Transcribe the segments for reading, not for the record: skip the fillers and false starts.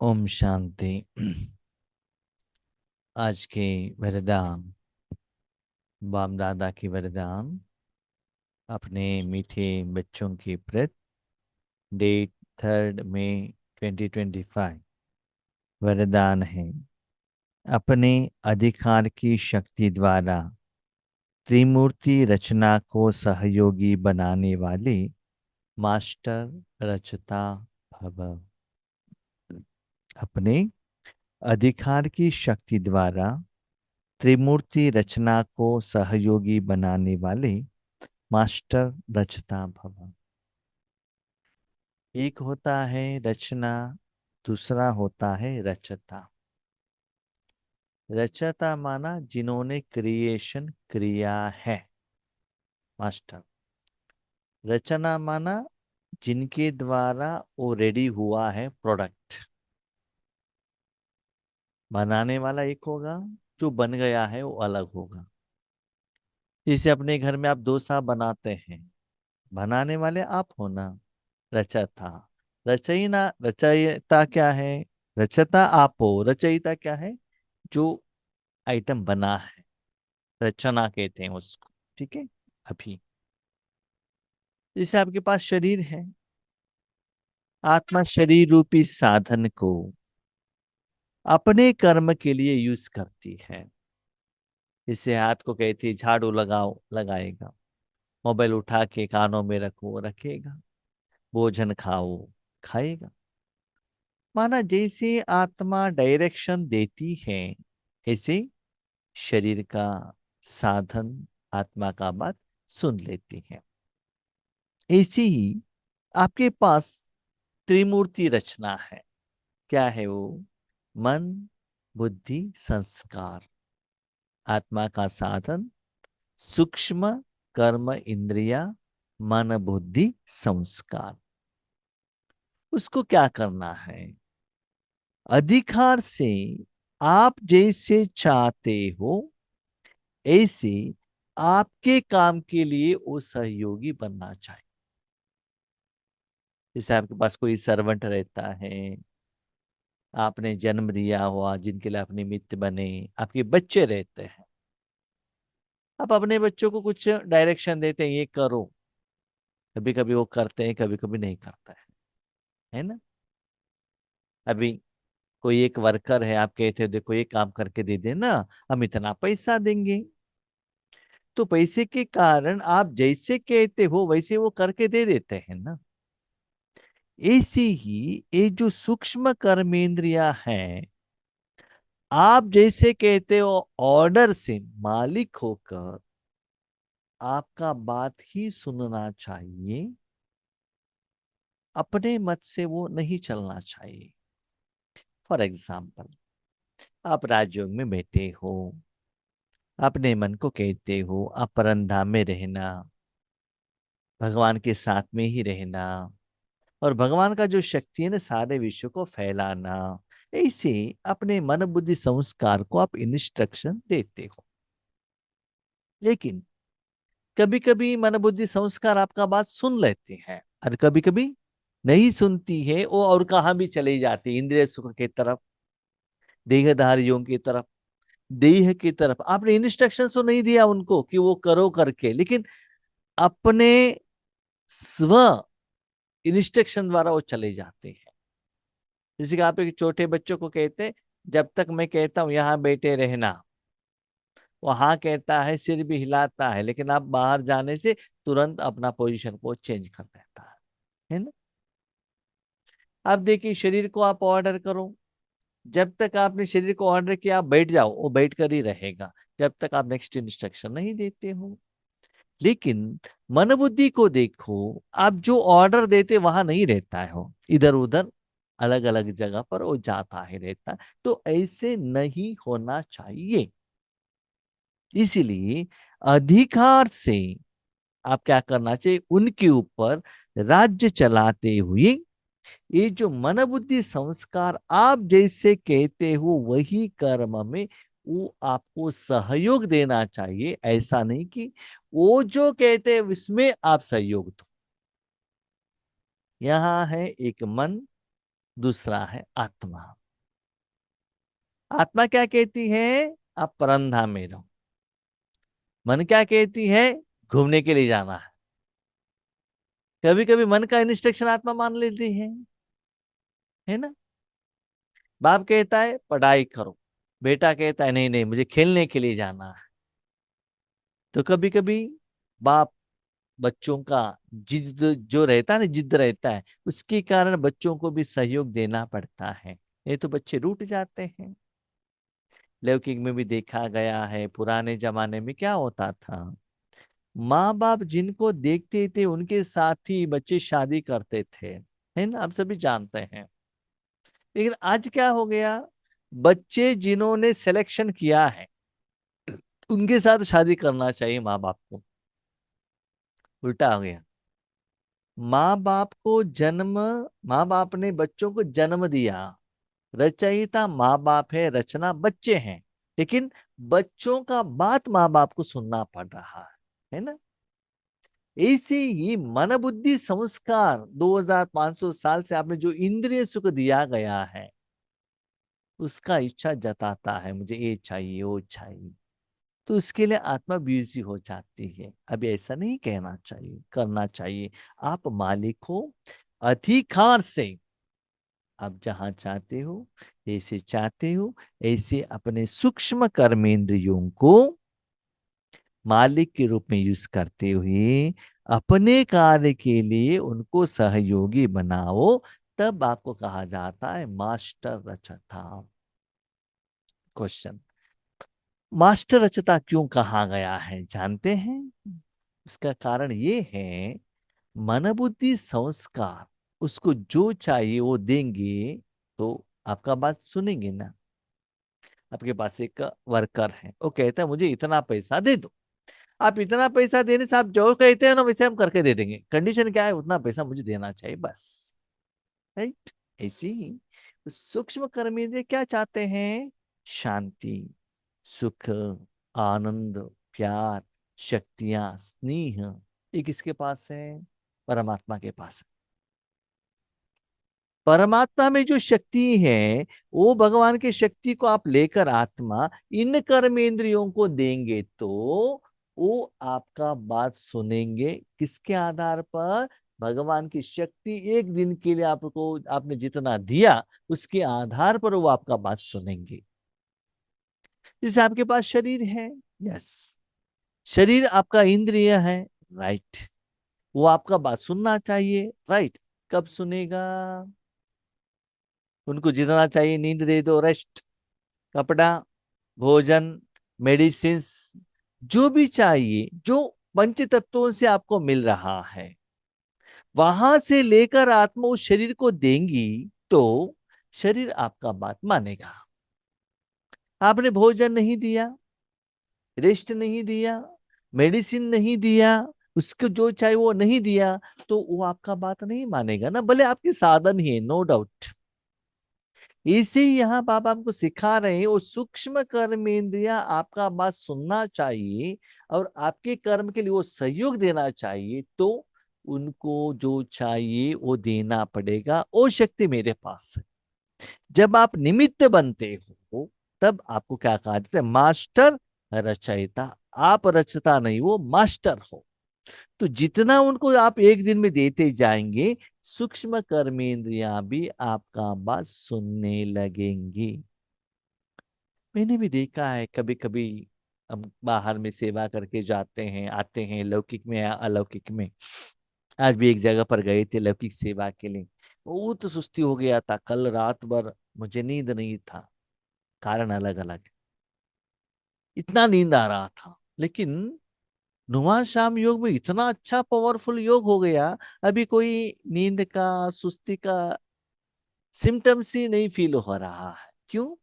ओम शांति। आज के वरदान, बाप दादा की वरदान अपने मीठे बच्चों के प्रति, डेट 3 मई 2025। वरदान है, अपने अधिकार की शक्ति द्वारा त्रिमूर्ति रचना को सहयोगी बनाने वाले मास्टर रचता भव। अपने अधिकार की शक्ति द्वारा त्रिमूर्ति रचना को सहयोगी बनाने वाले मास्टर रचता भव। एक होता है रचना, दूसरा होता है रचता। रचता माना जिन्होंने क्रिएशन किया है, मास्टर। रचना माना जिनके द्वारा वो रेडी हुआ है प्रोडक्ट। बनाने वाला एक होगा, जो बन गया है वो अलग होगा। जैसे अपने घर में आप डोसा बनाते हैं, बनाने वाले आप हो ना, रचता। रचयिता, रचयिता क्या है? रचता आप हो, रचयिता क्या है? जो आइटम बना है, रचना कहते हैं उसको। ठीक है। अभी जैसे आपके पास शरीर है, आत्मा शरीर रूपी साधन को अपने कर्म के लिए यूज करती है। इससे हाथ को कहती है झाड़ू लगाओ, लगाएगा। मोबाइल उठा के कानों में रखो, रखेगा। भोजन खाओ, खाएगा। माना जैसे आत्मा डायरेक्शन देती है, ऐसे शरीर का साधन आत्मा का बात सुन लेती है। ऐसे ही आपके पास त्रिमूर्ति रचना है। क्या है वो? मन, बुद्धि, संस्कार। आत्मा का साधन सूक्ष्म कर्म इंद्रिया, मन, बुद्धि, संस्कार। उसको क्या करना है? अधिकार से आप जैसे चाहते हो ऐसे आपके काम के लिए वो सहयोगी बनना चाहिए। जैसे आपके पास कोई सर्वेंट रहता है, आपने जन्म दिया हुआ, जिनके लिए आप निमित्त बने, आपके बच्चे रहते हैं। आप अपने बच्चों को कुछ डायरेक्शन देते हैं, ये करो। कभी कभी वो करते हैं, कभी कभी नहीं करता है ना। अभी कोई एक वर्कर है, आप कहते हो देखो ये काम करके दे देना, हम इतना पैसा देंगे। तो पैसे के कारण आप जैसे कहते हो वैसे वो करके दे देते हैं ना। ऐसे ही ये जो सूक्ष्म कर्मेंद्रिया है, आप जैसे कहते हो ऑर्डर से मालिक होकर आपका बात ही सुनना चाहिए। अपने मत से वो नहीं चलना चाहिए। फॉर एग्जाम्पल, आप राजयोग में बैठे हो, अपने मन को कहते हो आप परंधाम में रहना, भगवान के साथ में ही रहना, और भगवान का जो शक्ति है ना सारे विश्व को फैलाना। ऐसे अपने मन बुद्धि संस्कार को आप इंस्ट्रक्शन देते हो। लेकिन कभी कभी मन बुद्धि संस्कार आपका बात सुन लेते हैं, और कभी कभी नहीं सुनती है वो, और कहाँ भी चली जाती है, इंद्रिय सुख की तरफ, देहधारियों की तरफ, देह की तरफ। आपने इंस्ट्रक्शन तो नहीं दिया उनको कि वो करो करके, लेकिन अपने स्व इंस्ट्रक्शन द्वारा वो चले जाते हैं। जैसे कि आप एक छोटे बच्चों को कहते हैं, जब तक मैं कहता हूं यहाँ बैठे रहना, वो हाँ कहता है, सिर भी हिलाता है, लेकिन आप बाहर जाने से तुरंत अपना पोजीशन को चेंज कर देता है ना। आप देखिए, शरीर को आप ऑर्डर करो, जब तक आपने शरीर को ऑर्डर किया आप बैठ जाओ, वो बैठ कर ही रहेगा, जब तक आप नेक्स्ट इंस्ट्रक्शन नहीं देते हो। लेकिन मन बुद्धि को देखो, आप जो ऑर्डर देते वहां नहीं रहता है, हो इधर उधर अलग अलग जगह पर वो जाता है, रहता है। तो ऐसे नहीं होना चाहिए। इसीलिए अधिकार से आप क्या करना चाहिए? उनके ऊपर राज्य चलाते हुए ये जो मन बुद्धि संस्कार आप जैसे कहते हो वही कर्म में वो आपको सहयोग देना चाहिए। ऐसा नहीं कि वो जो कहते हैं उसमें आप सहयोग दो। यहाँ है एक मन, दूसरा है आत्मा। आत्मा क्या कहती है? आप परंधाम में रहो। मन क्या कहती है? घूमने के लिए जाना है। कभी कभी मन का इंस्ट्रक्शन आत्मा मान लेती है ना। बाप कहता है पढ़ाई करो, बेटा कहता है नहीं नहीं मुझे खेलने के लिए जाना है। तो कभी कभी बाप बच्चों का जिद जो रहता है ना, जिद रहता है, उसके कारण बच्चों को भी सहयोग देना पड़ता है, नहीं तो बच्चे रूठ जाते हैं। लौकिक में भी देखा गया है, पुराने जमाने में क्या होता था, माँ बाप जिनको देखते थे उनके साथ ही बच्चे शादी करते थे, है ना, आप सभी जानते हैं। लेकिन आज क्या हो गया, बच्चे जिन्होंने सिलेक्शन किया है उनके साथ शादी करना चाहिए माँ बाप को। उल्टा हो गया। माँ बाप को जन्म, माँ बाप ने बच्चों को जन्म दिया, रचयिता माँ बाप है, रचना बच्चे हैं, लेकिन बच्चों का बात माँ बाप को सुनना पड़ रहा है ना। ऐसे ही मन बुद्धि संस्कार 2500 साल से आपने जो इंद्रिय सुख दिया गया है उसका इच्छा जताता है, मुझे ये चाहिए वो चाहिए, तो उसके लिए आत्मा बिजी हो जाती है। अभी ऐसा नहीं कहना चाहिए, करना चाहिए। आप मालिक हो, अधिकार से आप जहां चाहते हो, ऐसे चाहते हो, ऐसे अपने सूक्ष्म कर्मेंद्रियों को मालिक के रूप में यूज करते हुए अपने कार्य के लिए उनको सहयोगी बनाओ, तब आपको कहा जाता है मास्टर रचता। क्वेश्चन, मास्टर रचता क्यों कहा गया है जानते हैं? उसका कारण ये है, मन बुद्धि संस्कार उसको जो चाहिए वो देंगे तो आपका बात सुनेंगे ना। आपके पास एक वर्कर है, वो कहता है मुझे इतना पैसा दे दो, आप इतना पैसा देने से आप जो कहते हैं ना वैसे हम करके दे देंगे, कंडीशन क्या है, उतना पैसा मुझे देना चाहिए बस। राइट। ऐसे ही सूक्ष्म कर्मेंद्रिय क्या चाहते हैं? शांति, सुख, आनंद, प्यार, शक्तियां, स्नेह, ये किसके पास है? परमात्मा के पास है। परमात्मा में जो शक्ति है वो भगवान की शक्ति को आप लेकर आत्मा इन कर्मेंद्रियों को देंगे तो वो आपका बात सुनेंगे। किसके आधार पर? भगवान की शक्ति एक दिन के लिए आपको आपने जितना दिया उसके आधार पर वो आपका बात सुनेंगे। जैसे आपके पास शरीर है, यस, शरीर आपका इंद्रिय है, राइट, वो आपका बात सुनना चाहिए, राइट। कब सुनेगा? उनको जितना चाहिए नींद दे दो, रेस्ट, कपड़ा, भोजन, मेडिसिन, जो भी चाहिए, जो पंच तत्वों से आपको मिल रहा है वहां से लेकर आत्मा उस शरीर को देंगी तो शरीर आपका बात मानेगा। आपने भोजन नहीं दिया, रेस्ट नहीं दिया, मेडिसिन नहीं दिया, उसको जो चाहिए वो नहीं दिया, तो वो आपका बात नहीं मानेगा ना, भले आपके साधन ही है, नो डाउट। इसे यहाँ बाबा हमको सिखा रहे हैं, वो सूक्ष्म कर्मेंद्रिया आपका बात सुनना चाहिए और आपके कर्म के लिए वो सहयोग देना चाहिए, तो उनको जो चाहिए वो देना पड़ेगा। वो शक्ति मेरे पास है। जब आप निमित्त बनते हो तब आपको क्या कहा जाता है? मास्टर रचयिता। आप रचता नहीं, वो मास्टर हो। तो जितना उनको आप एक दिन में देते जाएंगे सूक्ष्म कर्मेंद्रियां भी आपका बात सुनने लगेंगी। मैंने भी देखा है कभी कभी, हम बाहर में सेवा करके जाते हैं आते हैं, लौकिक में या अलौकिक में। आज भी एक जगह पर गए थे लौकिक सेवा के लिए, बहुत सुस्ती हो गया था, कल रात भर मुझे नींद नहीं था, कारण अलग अलग, इतना नींद आ रहा था। लेकिन नुमान शाम योग में इतना अच्छा पावरफुल योग हो गया, अभी कोई नींद का, सुस्ती का सिम्टम्स ही नहीं फील हो रहा है। क्यों?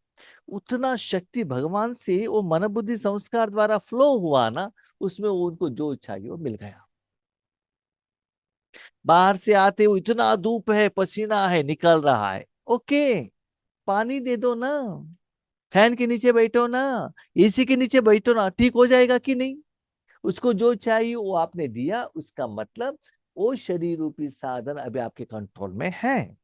उतना शक्ति भगवान से वो मन बुद्धि संस्कार द्वारा फ्लो हुआ ना, उसमें वो उनको जो चाहिए वो मिल गया। बाहर से आते वो इतना धूप है, पसीना है निकल रहा है, ओके, पानी दे दो ना, फैन के नीचे बैठो ना, एसी के नीचे बैठो ना, ठीक हो जाएगा कि नहीं? उसको जो चाहिए वो आपने दिया, उसका मतलब वो शरीर रूपी साधन अभी आपके कंट्रोल में है।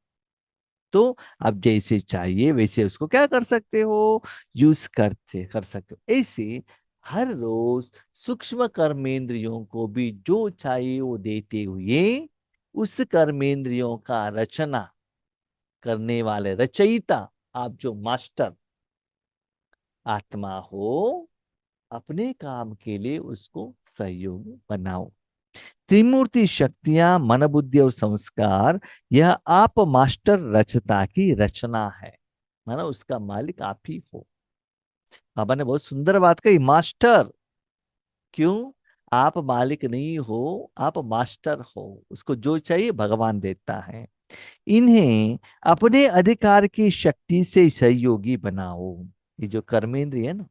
तो आप जैसे चाहिए वैसे उसको क्या कर सकते हो, यूज करते कर सकते हो। ऐसे हर रोज सूक्ष्म कर्मेंद्रियों को भी जो चाहिए वो देते हुए उस कर्मेंद्रियों का रचना करने वाले रचयिता, आप जो मास्टर आत्मा हो, अपने काम के लिए उसको सहयोग बनाओ। त्रिमूर्ति शक्तियां, मन, बुद्धि और संस्कार, यह आप मास्टर रचता की रचना है, माना उसका मालिक आप ही हो। बाबा ने बहुत सुंदर बात कही, मास्टर। क्यों? आप मालिक नहीं हो, आप मास्टर हो। उसको जो चाहिए भगवान देता है। इन्हें अपने अधिकार की शक्ति से सहयोगी बनाओ। ये जो कर्मेंद्रिय है ना,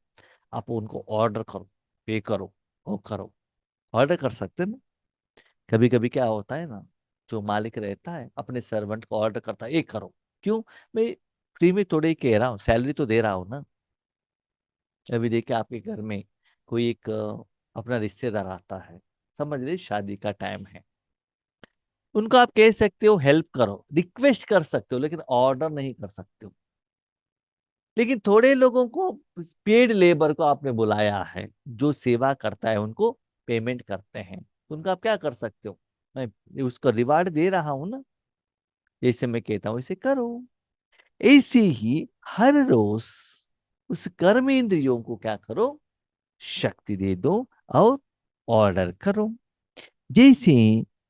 आप उनको ऑर्डर करो, पे करो, वो करो। ऑर्डर कर सकते हैं ना। कभी कभी क्या होता है ना, जो मालिक रहता है अपने सर्वेंट को ऑर्डर करता है, ये करो। क्यों? मैं फ्री में थोड़े ही कह रहा हूँ, सैलरी तो दे रहा हूँ ना। अभी देखिए आपके घर में कोई एक अपना रिश्तेदार आता है, समझ लीजिए शादी का टाइम है, उनको आप कह सकते हो हेल्प करो, रिक्वेस्ट कर सकते हो, लेकिन ऑर्डर नहीं कर सकते हो। लेकिन थोड़े लोगों को, पेड लेबर को आपने बुलाया है, जो सेवा करता है उनको पेमेंट करते हैं, तो उनका आप क्या कर सकते हो? मैं उसको रिवार्ड दे रहा हूं ना, जैसे मैं कहता हूं ऐसे करो। ऐसे ही हर रोज उस कर्म इंद्रियों को क्या करो, शक्ति दे दो और ऑर्डर करो। जैसे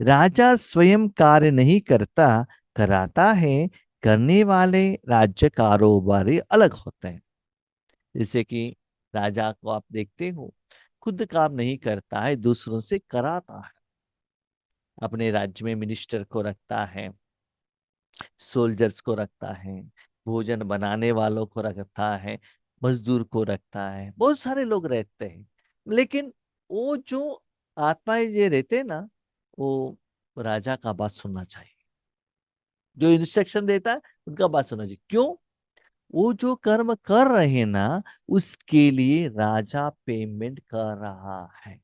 राजा स्वयं कार्य नहीं करता, कराता है, करने वाले राज्य कारोबारी अलग होते हैं। जैसे कि राजा को आप देखते हो, खुद काम नहीं करता है, दूसरों से कराता है। अपने राज्य में मिनिस्टर को रखता है, सोल्जर्स को रखता है, भोजन बनाने वालों को रखता है, मजदूर को रखता है, बहुत सारे लोग रहते हैं। लेकिन वो जो आत्माएं ये रहते हैं ना, वो राजा का बात सुनना चाहिए। जो इंस्ट्रक्शन देता है उनका बात सुनना चाहिए। क्यों? वो जो कर्म कर रहे हैं ना, उसके लिए राजा पेमेंट कर रहा है।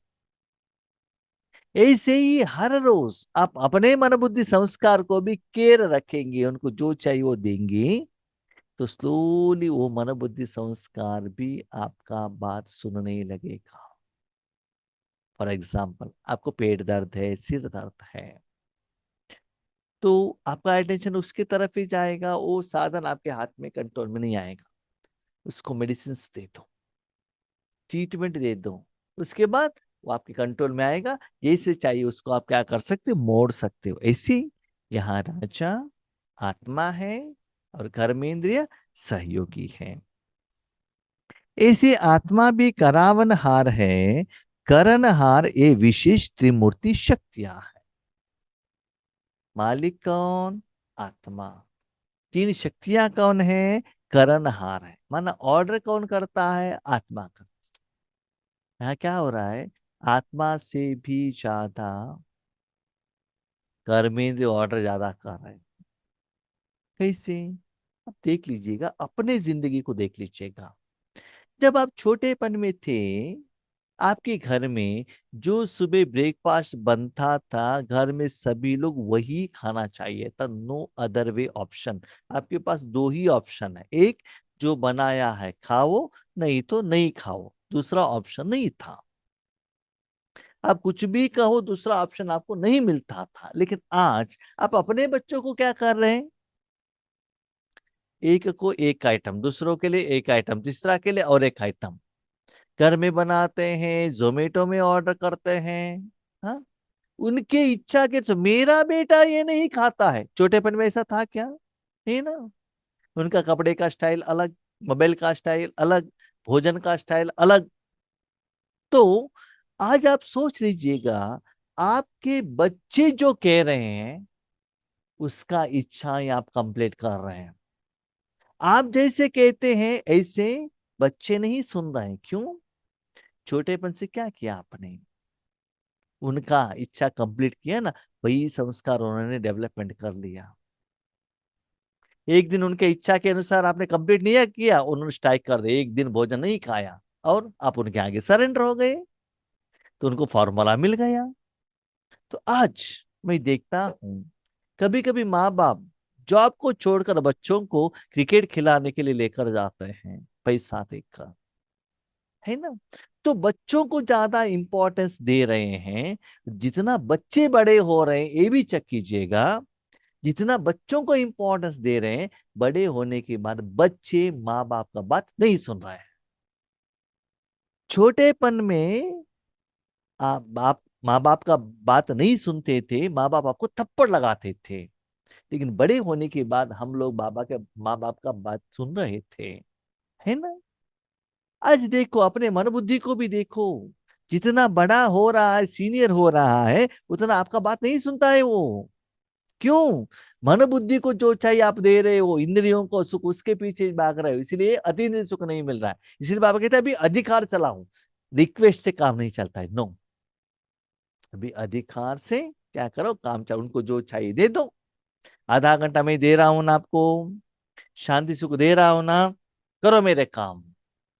ऐसे ही हर रोज आप अपने मन बुद्धि संस्कार को भी केयर रखेंगे, उनको जो चाहिए वो देंगे, तो स्लोली वो मन बुद्धि संस्कार भी आपका बात सुनने लगेगा। फॉर एग्जाम्पल, आपको पेट दर्द है, सिर दर्द है, तो आपका अटेंशन उसकी तरफ ही जाएगा, वो साधन आपके हाथ में कंट्रोल में नहीं आएगा। उसको मेडिसिन दे दो, ट्रीटमेंट दे दो, उसके बाद वो आपके कंट्रोल में आएगा। जैसे चाहिए उसको आप क्या कर सकते हो, मोड़ सकते हो। ऐसी यहाँ राजा आत्मा है और कर्मेंद्रिय सहयोगी है। ऐसी आत्मा भी करावनहार है, करनहार, ये विशेष त्रिमूर्ति शक्तियां है। मालिक कौन? आत्मा। तीन शक्तियां कौन है? करनहार है, माना ऑर्डर कौन करता है? आत्मा का। यहाँ क्या हो रहा है, आत्मा से भी ज्यादा कर्मेंद्र ऑर्डर ज्यादा कर रहे हैं। कैसे? अब देख लीजिएगा, अपने जिंदगी को देख लीजिएगा। जब आप छोटेपन में थे, आपके घर में जो सुबह ब्रेकफास्ट बनता था, घर में सभी लोग वही खाना चाहिए था, नो अदर वे ऑप्शन। आपके पास दो ही ऑप्शन है, एक जो बनाया है खाओ, नहीं तो नहीं खाओ, दूसरा ऑप्शन नहीं था। आप कुछ भी कहो, दूसरा ऑप्शन आपको नहीं मिलता था। लेकिन आज आप अपने बच्चों को क्या कर रहे हैं, एक को एक आइटम, दूसरों के लिए एक आइटम, तीसरा के लिए और एक आइटम, घर में बनाते हैं, जोमेटो में ऑर्डर करते हैं। हाँ, उनके इच्छा के, तो मेरा बेटा ये नहीं खाता है, छोटेपन में ऐसा था क्या? है ना। उनका कपड़े का स्टाइल अलग, मोबाइल का स्टाइल अलग, भोजन का स्टाइल अलग। तो आज आप सोच लीजिएगा, आपके बच्चे जो कह रहे हैं उसका इच्छाएं आप कंप्लीट कर रहे हैं। आप जैसे कहते हैं ऐसे बच्चे नहीं सुन रहे हैं। क्यों? छोटेपन से क्या किया आपने, उनका इच्छा कंप्लीट किया ना, वही संस्कार उन्होंने डेवलपमेंट कर लिया। एक दिन उनके इच्छा के अनुसार आपने कंप्लीट नहीं किया, उन्होंने स्ट्राइक कर दिया, एक दिन भोजन नहीं खाया, और आप उनके आगे सरेंडर हो गए, तो उनको फॉर्मूला मिल गया। तो आज मैं देखता हूं, कभी कभी माँ बाप जॉब को छोड़कर बच्चों को क्रिकेट खिलाने के लिए लेकर जाते हैं पैसा देकर, है ना। तो बच्चों को ज्यादा इंपॉर्टेंस दे रहे हैं। जितना बच्चे बड़े हो रहे हैं, ये भी चेक कीजिएगा, जितना बच्चों को इंपॉर्टेंस दे रहे हैं, बड़े होने के बाद बच्चे माँ बाप का बात नहीं सुन रहे हैं। छोटेपन में आप माँ बाप का बात नहीं सुनते थे, माँ बाप आपको थप्पड़ लगाते थे। लेकिन बड़े होने के बाद हम लोग माँ बाप का बात सुन रहे थे, है ना। आज देखो, अपने मन बुद्धि को भी देखो, जितना बड़ा हो रहा है, सीनियर हो रहा है, उतना आपका बात नहीं सुनता है वो। क्यों? मन बुद्धि को जो चाहिए आप दे रहे हो, इंद्रियों को सुख उसके पीछे भाग रहे हो, इसलिए अतीन्द्रिय सुख नहीं मिल रहा है। इसलिए बाबा कहते हैं अभी अधिकार चलाओ, रिक्वेस्ट से काम नहीं चलता है। नो, अभी अधिकार से क्या करो, काम चलाओ, उनको जो चाहिए दे दो। आधा घंटा मैं दे रहा हूं ना आपको, शांति सुख दे रहा हूं ना, करो मेरे काम।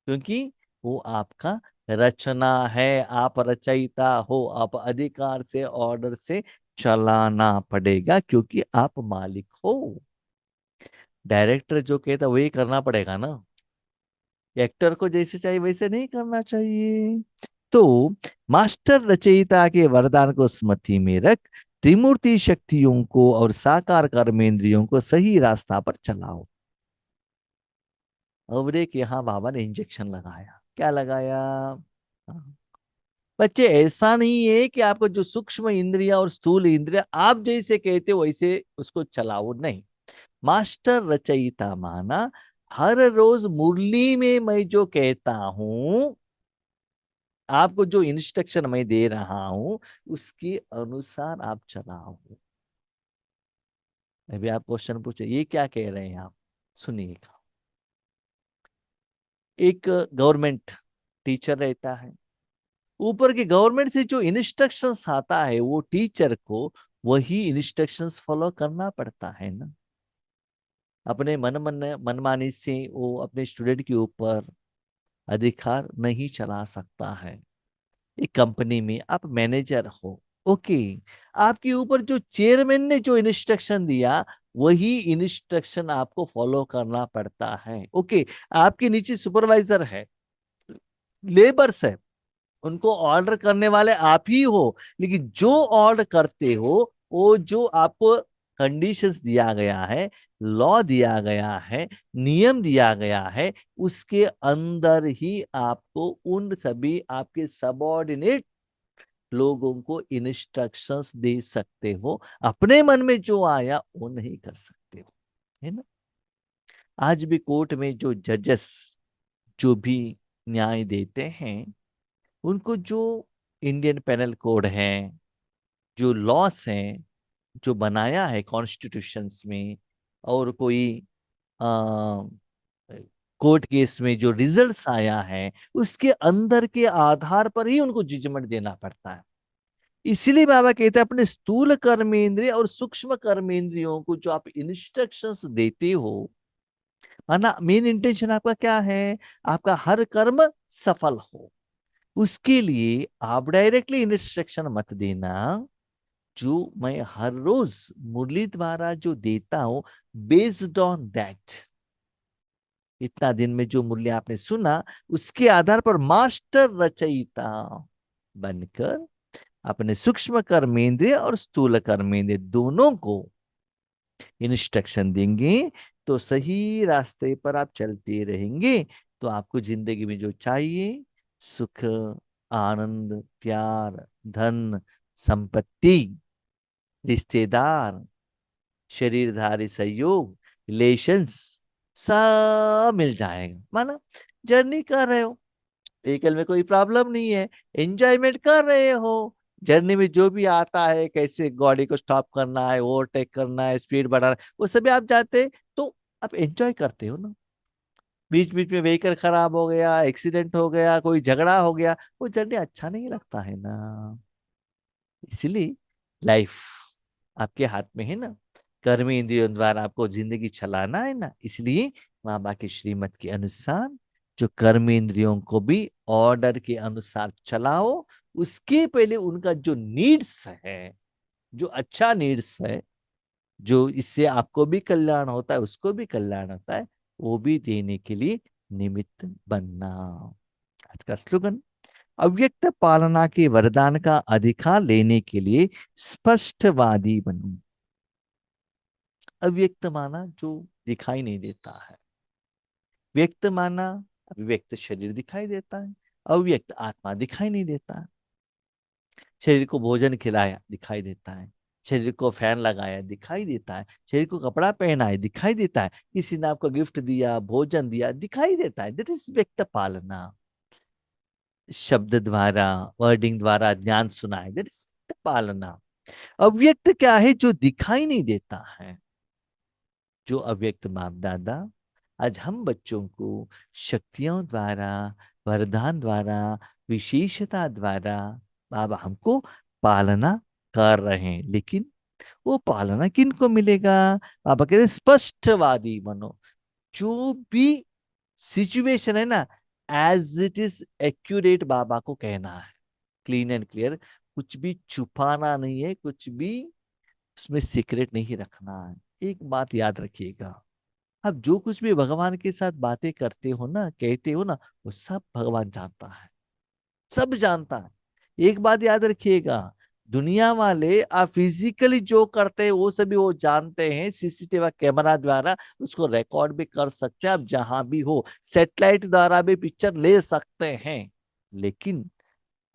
क्योंकि वो आपका रचना है, आप रचयिता हो, आप अधिकार से, ऑर्डर से चलाना पड़ेगा, क्योंकि आप मालिक हो। डायरेक्टर जो कहता वही करना पड़ेगा ना, एक्टर को जैसे चाहिए वैसे नहीं करना चाहिए। तो मास्टर रचयिता के वरदान को स्मृति में रख, त्रिमूर्ति शक्तियों को और साकार कर्मेंद्रियों को सही रास्ता पर चलाओ। और एक यहाँ बाबा ने इंजेक्शन लगाया, क्या लगाया? हाँ। बच्चे, ऐसा नहीं है कि आपको जो सूक्ष्म इंद्रिया और स्थूल इंद्रिया आप जैसे कहते हो वैसे उसको चलाओ, नहीं। मास्टर रचयिता माना, हर रोज मुरली में मैं जो कहता हूं, आपको जो इंस्ट्रक्शन मैं दे रहा हूं, उसके अनुसार आप चलाओ। अभी आप क्वेश्चन पूछे ये क्या कह रहे हैं आप, सुनिएगा। एक गवर्नमेंट टीचर रहता है, ऊपर के गवर्नमेंट से जो इंस्ट्रक्शंस आता है वो टीचर को वही इंस्ट्रक्शंस फॉलो करना पड़ता है ना। अपने मनमानी से वो अपने स्टूडेंट के ऊपर अधिकार नहीं चला सकता है। एक कंपनी में आप मैनेजर हो, ओके, आपके ऊपर जो चेयरमैन ने जो इंस्ट्रक्शन दिया वही इंस्ट्रक्शन आपको फॉलो करना पड़ता है, ओके। आपके नीचे सुपरवाइजर है, लेबर्स है, उनको ऑर्डर करने वाले आप ही हो, लेकिन जो ऑर्डर करते हो, वो जो आपको कंडीशंस दिया गया है, लॉ दिया गया है, नियम दिया गया है, उसके अंदर ही आपको उन सभी आपके सबॉर्डिनेट लोगों को इंस्ट्रक्शंस दे सकते हो। अपने मन में जो आया वो नहीं कर सकते हो, है ना। आज भी कोर्ट में जो जजेस जो भी न्याय देते हैं, उनको जो इंडियन पेनल कोड है, जो लॉस हैं, जो बनाया है कॉन्स्टिट्यूशंस में, और कोई कोर्ट केस में जो रिजल्ट्स आया है, उसके अंदर के आधार पर ही उनको जजमेंट देना पड़ता है। इसलिए बाबा कहते हैं अपने स्थूल कर्मेंद्रिय और सूक्ष्म कर्मेंद्रियों को जो आप इंस्ट्रक्शंस देते हो, है ना, मेन इंटेंशन आपका क्या है? आपका हर कर्म सफल हो। उसके लिए आप डायरेक्टली इंस्ट्रक्शन मत देना। जो मैं हर रोज मुरली द्वारा जो देता हूं, बेस्ड ऑन दैट, इतना दिन में जो मूल्य आपने सुना, उसके आधार पर मास्टर रचयिता बनकर अपने सूक्ष्म कर्मेंद्रिय और स्थूल कर्मेंद्रिय दोनों को इंस्ट्रक्शन देंगे, तो सही रास्ते पर आप चलते रहेंगे। तो आपको जिंदगी में जो चाहिए, सुख, आनंद, प्यार, धन, संपत्ति, रिश्तेदार, शरीरधारी सहयोग, रिलेशंस, सब मिल जाएगा। माना जर्नी कर रहे हो, व्हीकल में कोई प्रॉब्लम नहीं है, एंजॉयमेंट कर रहे हो, जर्नी में जो भी आता है, कैसे गाड़ी को स्टॉप करना है, ओवरटेक करना है, स्पीड बढ़ाना है, वो सभी आप जाते हैं, तो आप एंजॉय करते हो ना। बीच बीच में व्हीकल खराब हो गया, एक्सीडेंट हो गया, कोई झगड़ा हो गया, वो जर्नी अच्छा नहीं लगता है ना। इसलिए लाइफ आपके हाथ में है ना, कर्म इंद्रियों द्वारा आपको जिंदगी चलाना है ना। इसलिए बाबा की श्रीमत के अनुसार जो कर्म इंद्रियों को भी ऑर्डर के अनुसार चलाओ। उसके पहले उनका जो नीड्स है, जो अच्छा नीड्स है, जो इससे आपको भी कल्याण होता है, उसको भी कल्याण होता है, वो भी देने के लिए निमित्त बनना। आज का स्लोगन, अव्यक्त पालना के वरदान का अधिकार लेने के लिए स्पष्टवादी बनो। अव्यक्त माना जो दिखाई नहीं देता है, व्यक्त माना अभिव्यक्त शरीर दिखाई देता है, अव्यक्त आत्मा दिखाई नहीं देता है। शरीर को भोजन खिलाया दिखाई देता है, शरीर को फैन लगाया दिखाई देता है, शरीर को कपड़ा पहनाया दिखाई देता है, किसी ने आपको गिफ्ट दिया, भोजन दिया, दिखाई देता है। दैट इज व्यक्त पालना। शब्द द्वारा, वर्डिंग द्वारा ज्ञान सुनाए, दैट इज व्यक्त पालना। अव्यक्त क्या है? जो दिखाई नहीं देता है, जो अव्यक्त बाप दादा आज हम बच्चों को शक्तियों द्वारा, वरदान द्वारा, विशेषता द्वारा बाबा हमको पालना कर रहे हैं। लेकिन वो पालना किनको मिलेगा? बाबा कहते हैं स्पष्टवादी बनो। जो भी सिचुएशन है ना, एज इट इज एक्यूरेट बाबा को कहना है, क्लीन एंड क्लियर। कुछ भी छुपाना नहीं है, कुछ भी उसमें सीक्रेट नहीं रखना है। एक बात याद रखिएगा, आप जो कुछ भी भगवान के साथ बातें करते हो ना, कहते हो ना, वो सब भगवान जानता है, सब जानता है। एक बात याद रखिएगा, दुनिया वाले आप फिजिकली जो करते हैं वो सभी वो जानते हैं, सीसीटीवी कैमरा द्वारा उसको रिकॉर्ड भी कर सकते हैं। आप जहां भी हो, सैटेलाइट द्वारा भी पिक्चर ले सकते हैं। लेकिन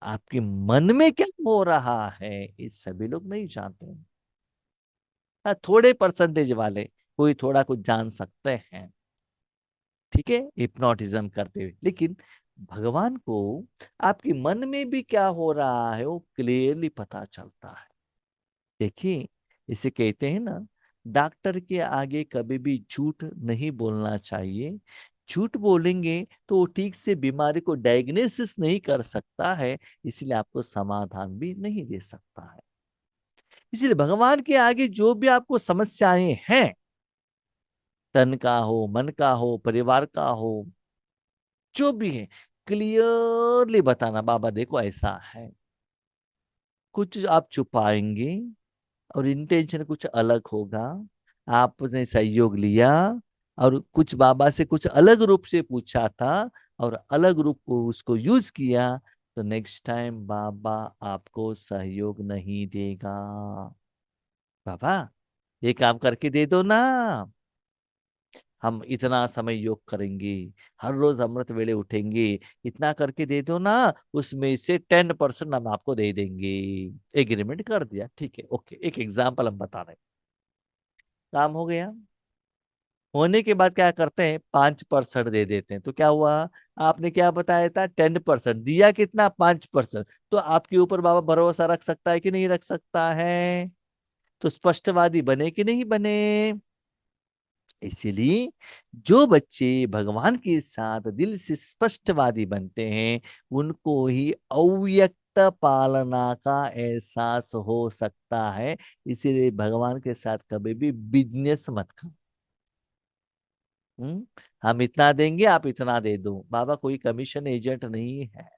आपके मन में क्या हो रहा है, ये सभी लोग नहीं जानते हैं। हाँ, थोड़े परसेंटेज वाले कोई थोड़ा कुछ जान सकते हैं, ठीक है, हिप्नोटिज्म करते हुए। लेकिन भगवान को आपके मन में भी क्या हो रहा है वो क्लियरली पता चलता है। देखिए, इसे कहते हैं ना, डॉक्टर के आगे कभी भी झूठ नहीं बोलना चाहिए। झूठ बोलेंगे तो वो ठीक से बीमारी को डायग्नोसिस नहीं कर सकता है, इसलिए आपको समाधान भी नहीं दे सकता है। इसलिए भगवान के आगे जो भी आपको समस्याएं हैं, तन का हो, मन का हो, परिवार का हो, जो भी है, क्लियरली बताना, बाबा देखो ऐसा है। कुछ आप छुपाएंगे और इंटेंशन कुछ अलग होगा, आपने सहयोग लिया और कुछ बाबा से कुछ अलग रूप से पूछा था और अलग रूप को उसको यूज किया, तो नेक्स्ट टाइम बाबा आपको सहयोग नहीं देगा। बाबा ये काम करके दे दो ना, हम इतना समय योग करेंगे, हर रोज अमृत वेले उठेंगे, इतना करके दे दो ना, उसमें से 10% हम आपको दे देंगे। एग्रीमेंट कर दिया, ठीक है, ओके, एक एग्जाम्पल हम बता रहे हैं। काम हो गया, होने के बाद क्या करते हैं, 5% दे देते हैं। तो क्या हुआ, आपने क्या बताया था, 10% दिया, कितना, 5%। तो आपके ऊपर बाबा भरोसा रख सकता है कि नहीं रख सकता है? तो स्पष्टवादी बने कि नहीं बने? इसीलिए जो बच्चे भगवान के साथ दिल से स्पष्टवादी बनते हैं, उनको ही अव्यक्त पालना का एहसास हो सकता है। इसीलिए भगवान के साथ कभी भी बिजनेस मत करो। हम इतना देंगे, आप इतना दे दो। बाबा कोई कमीशन एजेंट नहीं है,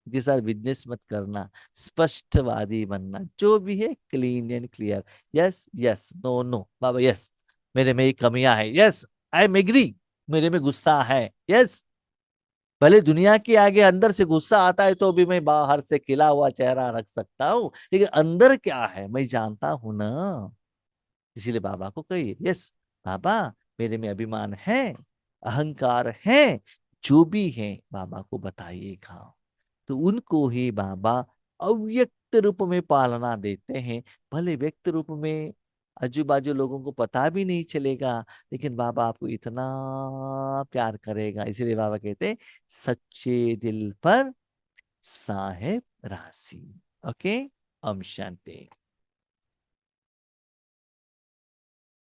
के साथ बिजनेस मत करना। स्पष्टवादी बनना, जो भी है clean and clear. Yes yes, no no, बाबा यस, मेरे में ये कमियां है, यस आई एम एग्री, मेरे में गुस्सा है, यस। भले दुनिया के आगे अंदर से गुस्सा आता है तो भी मैं बाहर से खिला हुआ चेहरा रख सकता हूँ, लेकिन अंदर क्या है मैं जानता हूं ना। इसीलिए बाबा को कहिए, यस बाबा, मेरे में अभिमान है, अहंकार है, जो भी है बाबा को बताइएगा। तो उनको ही बाबा अव्यक्त रूप में पालना देते हैं। भले व्यक्त रूप में आजू बाजू लोगों को पता भी नहीं चलेगा, लेकिन बाबा आपको इतना प्यार करेगा। इसीलिए बाबा कहते हैं, सच्चे दिल पर साहेब राशि। ओके, ओम शांति।